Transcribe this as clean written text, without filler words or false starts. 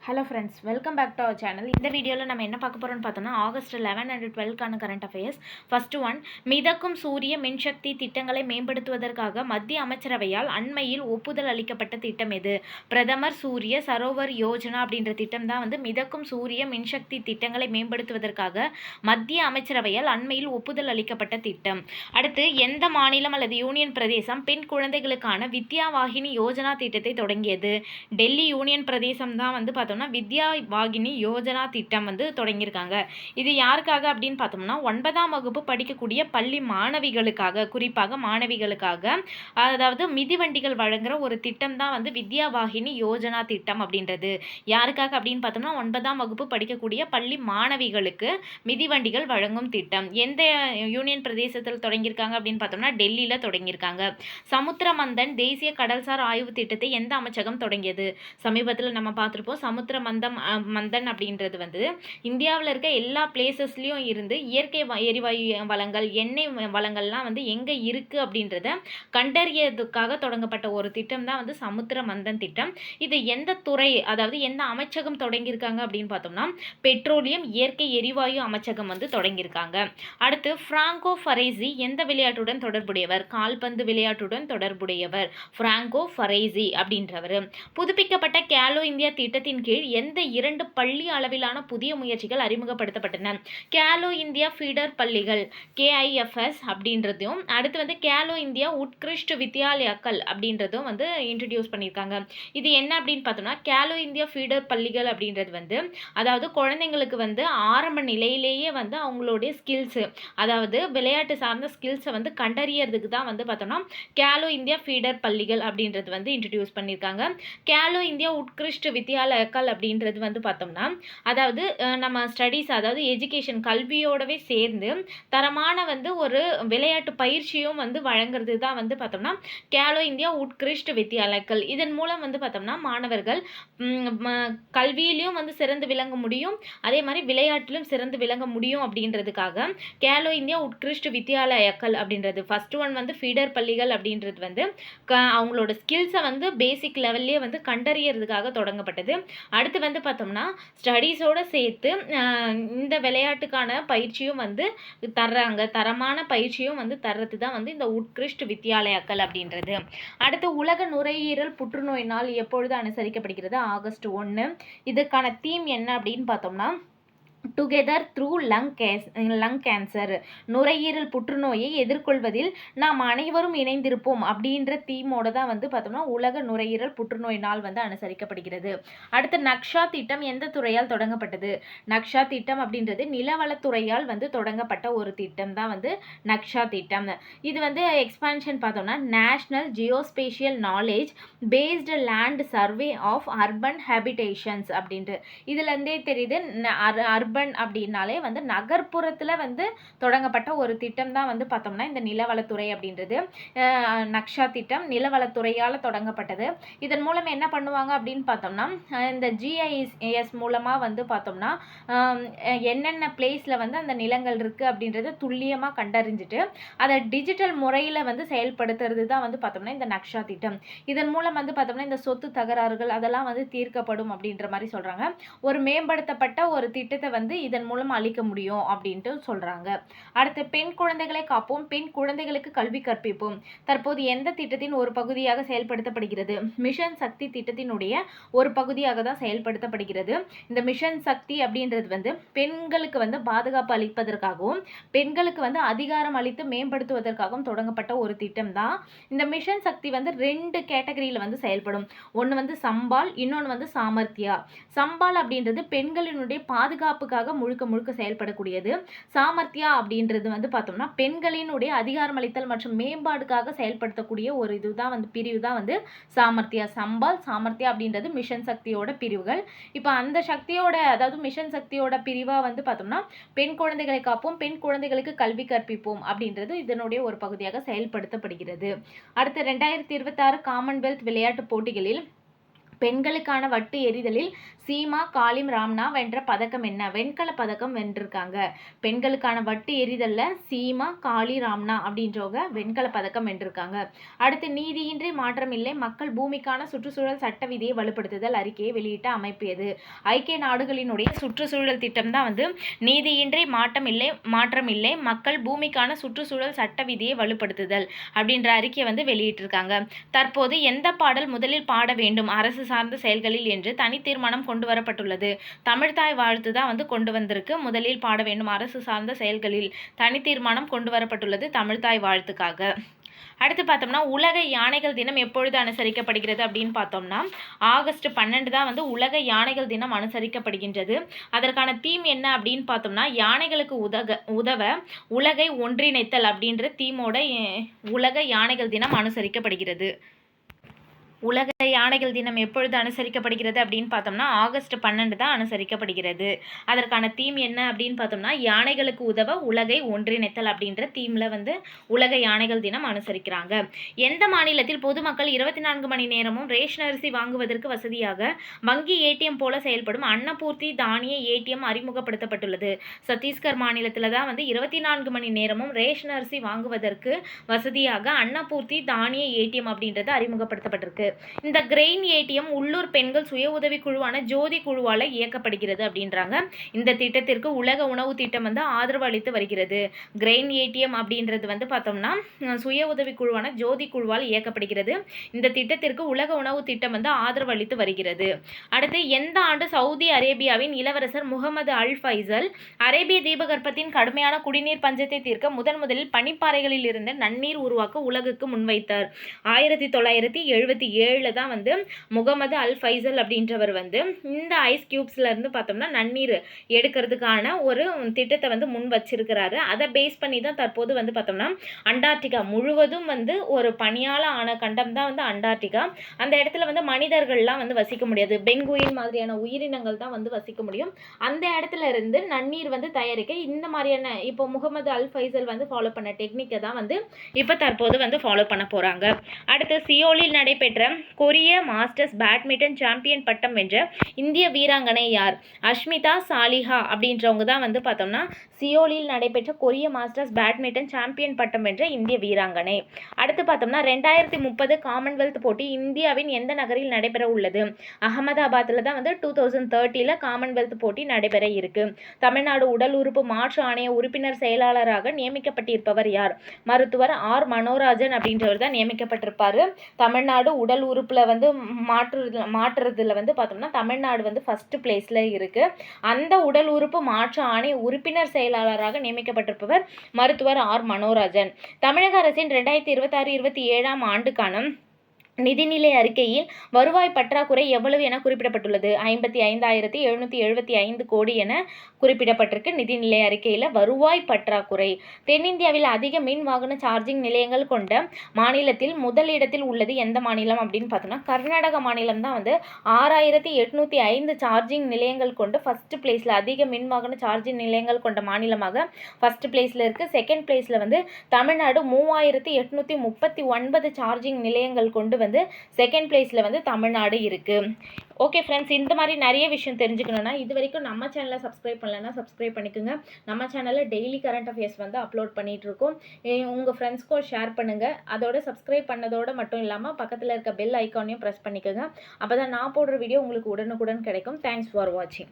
Hello friends, welcome back to our channel. இந்த வீடியோவில் நம்ம என்ன பார்க்க போகிறோம்னு பார்த்தோம்னா ஆகஸ்ட் 11 அண்ட் 12க்கான கரண்ட் அஃபேர்ஸ். ஃபர்ஸ்ட் ஒன், மிதக்கும் சூரிய மின்சக்தி திட்டங்களை மேம்படுத்துவதற்காக மத்திய அமைச்சரவையால் அண்மையில் ஒப்புதல் அளிக்கப்பட்ட திட்டம் எது? பிரதமர் சூரிய சரோவர் யோஜனா அப்படின்ற திட்டம் தான் மிதக்கும் சூரிய மின்சக்தி திட்டங்களை மேம்படுத்துவதற்காக மத்திய அமைச்சரவையால் அண்மையில் ஒப்புதல் அளிக்கப்பட்ட திட்டம். அடுத்து, எந்த மாநிலம் அல்லது யூனியன் பிரதேசம் பெண் குழந்தைகளுக்கான வித்யா வாகினி யோஜனா திட்டத்தை தொடங்கியது? டெல்லி யூனியன் பிரதேசம் தான் பார்த்தோம்னா வித்யா வாகினி யோஜனா திட்டம் தொடங்கியிருக்காங்க. இது யாருக்காக அப்படின்னு பார்த்தோம்னா 9ஆம் வகுப்பு படிக்கக்கூடிய பள்ளி மாணவிகளுக்காக, குறிப்பாக மாணவிகளுக்காக, அதாவது மிதிவண்டிகள் வழங்குற ஒரு திட்டம் தான் வித்யா வாகினி யோஜனா திட்டம் அப்படின்றது. யாருக்காக அப்படின்னு பார்த்தோம்னா 9ஆம் வகுப்பு படிக்கக்கூடிய பள்ளி மாணவிகளுக்கு மிதிவண்டிகள் வழங்கும் திட்டம். எந்த யூனியன் பிரதேசத்தில் தொடங்கியிருக்காங்க அப்படின்னு பார்த்தோம்னா டெல்லியில் தொடங்கியிருக்காங்க. சமுத்திரமந்தன் தேசிய கடல்சார் ஆய்வு திட்டத்தை எந்த அமைச்சகம் தொடங்கியது? சமீபத்தில் நம்ம பார்த்துருப்போம். மந்தன் அப்படின்றது இந்தியாவில் இருக்க எல்லா பிளேசஸ்லையும் இருந்து இயற்கை எரிவாயு வளங்கள், எண்ணெய் வளங்கள்லாம் எங்கே இருக்குது அப்படின்றத கண்டறியதுக்காக தொடங்கப்பட்ட ஒரு திட்டம் தான் சமுத்திர மந்தன் திட்டம். இது எந்த துறை, அதாவது எந்த அமைச்சகம் தொடங்கியிருக்காங்க அப்படின்னு பார்த்தோம்னா பெட்ரோலியம் இயற்கை எரிவாயு அமைச்சகம் தொடங்கியிருக்காங்க. அடுத்து, பிராங்கோ ஃபரேசி எந்த விளையாட்டுடன் தொடர்புடையவர்? கால்பந்து விளையாட்டுடன் தொடர்புடையவர் பிராங்கோ ஃபரேசி அப்படின்றவர். புதுப்பிக்கப்பட்ட கேலோ இந்தியா திட்டத்தின் கீழ் எந்த 2 பள்ளி அளவிலான புதிய முயற்சிகள் அறிமுகப்படுத்தப்பட்டன? கேலோ இந்தியா ஃபீடர் பள்ளிகள் KIFS அப்படின்றதும், அடுத்து கேலோ இந்தியா உட்கிருஷ்ட் வித்யாலயாக்கள் அப்படின்றதும் இன்ட்ரடியூஸ் பண்ணியிருக்காங்க. இது என்ன அப்படின்னு பார்த்தோம்னா கேலோ இந்தியா ஃபீடர் பள்ளிகள் அப்படின்றது அதாவது குழந்தைங்களுக்கு ஆரம்ப நிலையிலேயே அவங்களுடைய ஸ்கில்ஸு, அதாவது விளையாட்டு சார்ந்த ஸ்கில்ஸை கண்டறியறதுக்கு தான் பார்த்தோம்னா கேலோ இந்தியா ஃபீடர் பள்ளிகள் அப்படின்றது இன்ட்ரடியூஸ் பண்ணியிருக்காங்க. கேலோ இந்தியா உட்கிருஷ்ட் வித்யாலயாக்கள் அப்படின்றது பார்த்தோம்னா அதாவது நம்ம ஸ்டடீஸ், அதாவது எஜுகேஷன் கல்வியோடவே சேர்ந்து தரமான ஒரு விளையாட்டு பயிற்சியும் வழங்குறது தான் பார்த்தோம்னா கேலோ இந்தியா உட்கிருஷ்ட் வித்யாலயாக்கள். இதன் மூலம் பார்த்தோம்னா மாணவர்கள் கல்வியிலையும் சிறந்து விளங்க முடியும், அதே மாதிரி விளையாட்டிலும் சிறந்து விளங்க முடியும் அப்படின்றதுக்காக கேலோ இந்தியா உட்கிருஷ்ட் வித்யாலயாக்கள் அப்படின்றது. ஃபர்ஸ்ட் ஒன் ஃபீடர் பள்ளிகள் அப்படின்றது அவங்களோட ஸ்கில்ஸை பேசிக் லெவல்லே கண்டறியறதுக்காக தொடங்கப்பட்டது. அடுத்து பார்த்தோம்னா ஸ்டடீஸோடு சேர்த்து இந்த விளையாட்டுக்கான பயிற்சியும் தர்றாங்க, தரமான பயிற்சியும் தர்றது தான் இந்த உட்கிருஷ்ட் வித்யாலயாக்கள் அப்படின்றது. அடுத்து, உலக நுரையீரல் புற்றுநோய் நாள் எப்பொழுது அனுசரிக்கப்படுகிறது? ஆகஸ்ட் 1. இதுக்கான தீம் என்ன அப்படின்னு பார்த்தோம்னா டுகெதர் த்ரூ லங் கேன்சர். நுரையீரல் புற்றுநோயை எதிர்கொள்வதில் நாம் அனைவரும் இணைந்திருப்போம் அப்படின்ற தீமோட தான் பார்த்தோம்னா உலக நுரையீரல் புற்றுநோய் நாள் அனுசரிக்கப்படுகிறது. அடுத்து, நக்ஷா திட்டம் எந்த துறையால் தொடங்கப்பட்டது? நக்ஷா திட்டம் அப்படின்றது நிலவளத்துறையால் தொடங்கப்பட்ட ஒரு திட்டம் தான் நக்ஷா திட்டம். இது எக்ஸ்பான்ஷன் பார்த்தோம்னா national geospatial knowledge based land survey of urban habitations அப்படின்ட்டு. இதுலேருந்தே தெரியுது அர்பன் அப்படின்னாலே நகர்ப்புறத்தில் தொடங்கப்பட்ட ஒரு திட்டம் தான் பார்த்தோம்னா இந்த நிலவளத்துறை அப்படின்றது. நக்ஷா திட்டம் நிலவளத்துறையால் தொடங்கப்பட்டது. இதன் மூலம் என்ன பண்ணுவாங்க அப்படின்னு பார்த்தோம்னா இந்த GIS மூலமாக பார்த்தோம்னா என்னென்ன பிளேஸில் அந்த நிலங்கள் இருக்குது அப்படின்றத துல்லியமாக கண்டறிஞ்சிட்டு அதை டிஜிட்டல் முறையில் செயல்படுத்துறது தான் பார்த்தோம்னா இந்த நக்ஷா திட்டம். இதன் மூலம் பார்த்தோம்னா இந்த சொத்து தகராறுகள் அதெல்லாம் தீர்க்கப்படும் அப்படின்ற மாதிரி சொல்கிறாங்க. ஒரு மேம்படுத்தப்பட்ட ஒரு திட்டத்தை இதன் மூலம் அளிக்க முடியும் அப்படின்ட்டு சொல்றாங்க. அடுத்து, பெண் குழந்தைகளை காப்போம், பெண் குழந்தைகளுக்கு கல்வி கற்பிப்போம் தற்போது எந்த திட்டத்தின் ஒரு பகுதியாக செயல்படுத்தப்படுகிறது? மிஷன் சக்தி திட்டத்தினுடைய ஒரு பகுதியாக தான் செயல்படுத்தப்படுகிறது. இந்த மிஷன் சக்தி அப்படின்றது பெண்களுக்கு பாதுகாப்பு அளிப்பதற்காகவும் பெண்களுக்கு அதிகாரம் அளித்து மேம்படுத்துவதற்காகவும் தொடங்கப்பட்ட ஒரு திட்டம் தான். இந்த மிஷன் சக்தி 2 கேட்டகரியில் செயல்படும். ஒன்று சம்பால், இன்னொன்று சாமர்த்தியா. சம்பால் அப்படின்றது பெண்களினுடைய பாதுகாப்புக்காக முழுக்க செயல்படக்கூடியது. சாமர்த்தியா அப்படின்றது பார்த்தோம்னா பெண்களினுடைய அதிகாரமளித்தல் மற்றும் மேம்பாடுக்காக செயல்படுத்தக்கூடிய ஒரு இதுதான் பிரிவு தான் சாமர்த்தியா. சம்பால், சாமர்த்தியா அப்படின்றது மிஷன் சக்தியோட பிரிவுகள். இப்போ அந்த சக்தியோட, அதாவது மிஷன் சக்தியோட பிரிவாக பார்த்தோம்னா பெண் குழந்தைகளை காப்போம், பெண் குழந்தைகளுக்கு கல்வி கற்பிப்போம் அப்படின்றது இதனுடைய ஒரு பகுதியாக செயல்படுத்தப்படுகிறது. அடுத்து, 2026 காமன்வெல்த் விளையாட்டுப் போட்டிகளில் பெண்களுக்கான வட்டு எறிதலில் சீமா காலிம் ராம்னா வென்ற பதக்கம் என்ன? வெண்கல பதக்கம் வென்றிருக்காங்க. பெண்களுக்கான வட்டு எறிதல்ல சீமா காலி ராம்னா அப்படின்றவங்க வெண்கல பதக்கம் வென்றிருக்காங்க. அடுத்து நீதியின்றி மாற்றம் இல்லை, மக்கள் பூமிக்கான சுற்றுச்சூழல் சட்ட விதியை வலுப்படுத்துதல் அறிக்கையை வெளியிட்ட அமைப்பு எது? ஐக்கிய நாடுகளினுடைய சுற்றுச்சூழல் திட்டம் தான் நீதியின்றி மாற்றம் இல்லை, மக்கள் பூமிக்கான சுற்றுச்சூழல் சட்ட விதியை வலுப்படுத்துதல் அப்படின்ற அறிக்கையை வெளியிட்டிருக்காங்க. தற்போது எந்த பாடல் முதலில் பாட வேண்டும் அரசு சார்ந்த செயல்களில் என்று தனி தீர்மானம் கொண்டு வரப்பட்டுள்ளது. தமிழ்தாய் வாழ்த்து தான் கொண்டு வந்திருக்கு. முதலில் பாட வேண்டும் அரசு சார்ந்த செயல்களில் தனி தீர்மானம் கொண்டு வரப்பட்டுள்ளது தமிழ்தாய் வாழ்த்துக்காக. அடுத்து பார்த்தோம்னா உலக யானைகள் தினம் எப்பொழுது அனுசரிக்கப்படுகிறது அப்படின்னு பார்த்தோம்னா ஆகஸ்ட் 12 தான் உலக யானைகள் தினம் அனுசரிக்கப்படுகின்றது. அதற்கான தீம் என்ன அப்படின்னு பார்த்தோம்னா யானைகளுக்கு உதவ உலகை ஒன்றிணைத்தல் அப்படின்ற தீமோட உலக யானைகள் தினம் அனுசரிக்கப்படுகிறது. உலக யானைகள் தினம் எப்பொழுது அனுசரிக்கப்படுகிறது அப்படின்னு பார்த்தோம்னா ஆகஸ்ட் 12 தான் அனுசரிக்கப்படுகிறது. அதற்கான தீம் என்ன அப்படின்னு பார்த்தோம்னா யானைகளுக்கு உதவ உலகை ஒன்றிணைத்தல் அப்படின்ற தீமில் உலக யானைகள் தினம் அனுசரிக்கிறாங்க. எந்த மாநிலத்தில் பொதுமக்கள் 24 மணி நேரமும் ரேஷன் அரிசி வாங்குவதற்கு வசதியாக வங்கி ஏடிஎம் போல செயல்படும் அன்னபூர்த்தி தானிய ஏடிஎம் அறிமுகப்படுத்தப்பட்டுள்ளது? சத்தீஸ்கர் மாநிலத்தில் தான் 24 மணி நேரமும் ரேஷன் அரிசி வாங்குவதற்கு வசதியாக அன்னபூர்த்தி தானிய ஏடிஎம் அப்படின்றது அறிமுகப்படுத்தப்பட்டிருக்கு. இந்த கிரெயின் ஏடிஎம் உள்ளூர் பெண்கள் சுய உதவி குழுவான ஜோதி குழுவால் இயக்கப்படுகிறது அப்படின்றாங்க. இந்த திட்டத்திற்கு உலக உணவு திட்டம் ஆதரவு அளித்து வருகிறது. கிரெயின் ஏடிஎம் அப்படின்றது பார்த்தோம்னா சுய உதவி குழுவான ஜோதி குழுவால் இயக்கப்படுகிறது. இந்த திட்டத்திற்கு உலக உணவு திட்டம் ஆதரவு அளித்து வருகிறது. அடுத்து எந்த ஆண்டு சவுதி அரேபியாவின் இளவரசர் முகமது அல் ஃபைசல் அரேபிய தீபகற்பத்தின் கடுமையான குடிநீர் பஞ்சத்தை தீர்க்க முதலில் பனிப்பாறைகளில் இருந்து நன்னீர் உருவாக்க உலகுக்கு முன்வைத்தார்? 1977 தான் முகமது அல் ஃபைசல் அப்படின்றவர் இந்த ஐஸ் கியூப்ஸ்ல இருந்து பார்த்தோம்னா நன்னீர் எடுக்கிறதுக்கான ஒரு திட்டத்தை முன் வச்சிருக்கிறாரு. அதை பேஸ் பண்ணி தான் தற்போது பார்த்தோம்னா அண்டார்டிகா முழுவதும் ஒரு பனியால ஆன கண்டம் தான் அண்டார்டிகா. அந்த இடத்துல மனிதர்கள்லாம் வசிக்க முடியாது. பெங்குயின் மாதிரியான உயிரினங்கள் தான் வசிக்க முடியும். அந்த இடத்துல இருந்து நன்னீர் தயாரிக்க இந்த மாதிரியான இப்போ முகமது அல் ஃபைசல் ஃபாலோ பண்ண டெக்னிக்கை தான் இப்போ தற்போது ஃபாலோ பண்ண போறாங்க. அடுத்து சியோலில் நடைபெற்ற கொரிய மாஸ்டர்ஸ் பேட்மிண்டன் சாம்பியன் பட்டம் வென்ற இந்திய வீராங்கனை யார்? அஷ்மிதா சாலிஹா அப்படின்றவங்க தான் பார்த்தோம்னா சியோலில் நடைபெற்ற கொரிய மாஸ்டர்ஸ் பேட்மிண்டன் சாம்பியன் பட்டம் வென்ற இந்திய வீராங்கனை. அடுத்து பார்த்தோம்னா 2030 காமன்வெல்த் போட்டி இந்தியாவின் எந்த நகரில் நடைபெற உள்ளது? அகமதாபாத்தில் தான் 2030 காமன்வெல்த் போட்டி நடைபெற இருக்கு. தமிழ்நாடு உடல் உறுப்பு மாற்று ஆணைய உறுப்பினர் செயலாளராக நியமிக்கப்பட்டிருப்பவர் யார்? மருத்துவர் ஆர் மனோராஜன் அப்படின்றவர் தான் நியமிக்கப்பட்டிருப்பாரு. தமிழ்நாடு உடல் உறுப்புல மாற்றுறதுல பார்த்தோம்னா தமிழ்நாடு ஃபர்ஸ்ட் பிளேஸ்ல இருக்கு. அந்த உடல் உறுப்பு மாற்று ஆணைய உறுப்பினர் செயலாளராக நியமிக்கப்பட்டிருப்பவர் மருத்துவர் ஆர் மனோராஜன். தமிழக அரசின் 2026-27 ஆண்டுக்கான நிதிநிலை அறிக்கையில் வருவாய் பற்றாக்குறை எவ்வளவு என குறிப்பிடப்பட்டுள்ளது? 55,775 கோடி என குறிப்பிடப்பட்டிருக்கு. நிதிநிலை அறிக்கையில் வருவாய் பற்றாக்குறை. தென்னிந்தியாவில் அதிக மின் வாகன சார்ஜிங் நிலையங்கள் கொண்ட மாநிலத்தில் முதலிடத்தில் உள்ளது எந்த மாநிலம் அப்படின்னு பார்த்தோம்னா கர்நாடக மாநிலம் தான் 6,805 சார்ஜிங் நிலையங்கள் கொண்டு ஃபர்ஸ்ட் பிளேஸில் அதிக மின் வாகன சார்ஜிங் நிலையங்கள் கொண்ட மாநிலமாக ஃபர்ஸ்ட் பிளேஸில் இருக்குது. செகண்ட் பிளேஸில் தமிழ்நாடு 3,839 சார்ஜிங் நிலையங்கள் கொண்டு செகண்ட் பிளேஸில் தமிழ்நாடு இருக்குது. ஓகே ஃப்ரெண்ட்ஸ், இந்த மாதிரி நிறைய விஷயம் தெரிஞ்சுக்கணுன்னா இது வரைக்கும் நம்ம சேனலை சப்ஸ்கிரைப் பண்ணலைன்னா சப்ஸ்கிரைப் பண்ணிக்கோங்க. நம்ம சேனலில் டெய்லி கரண்ட் அஃபேர்ஸ் அப்லோட் பண்ணிகிட்ருக்கோம். உங்கள் ஃப்ரெண்ட்ஸ்க்கும் ஷேர் பண்ணுங்கள். அதோட சப்ஸ்கிரைப் பண்ணதோடு மட்டும் இல்லாமல் பக்கத்தில் இருக்க பெல் ஐக்கானையும் ப்ரெஸ் பண்ணிக்கோங்க. அப்போ தான் நான் போடுற வீடியோ உங்களுக்கு உடனுக்குடன் கிடைக்கும். தேங்க்ஸ் ஃபார் வாட்சிங்.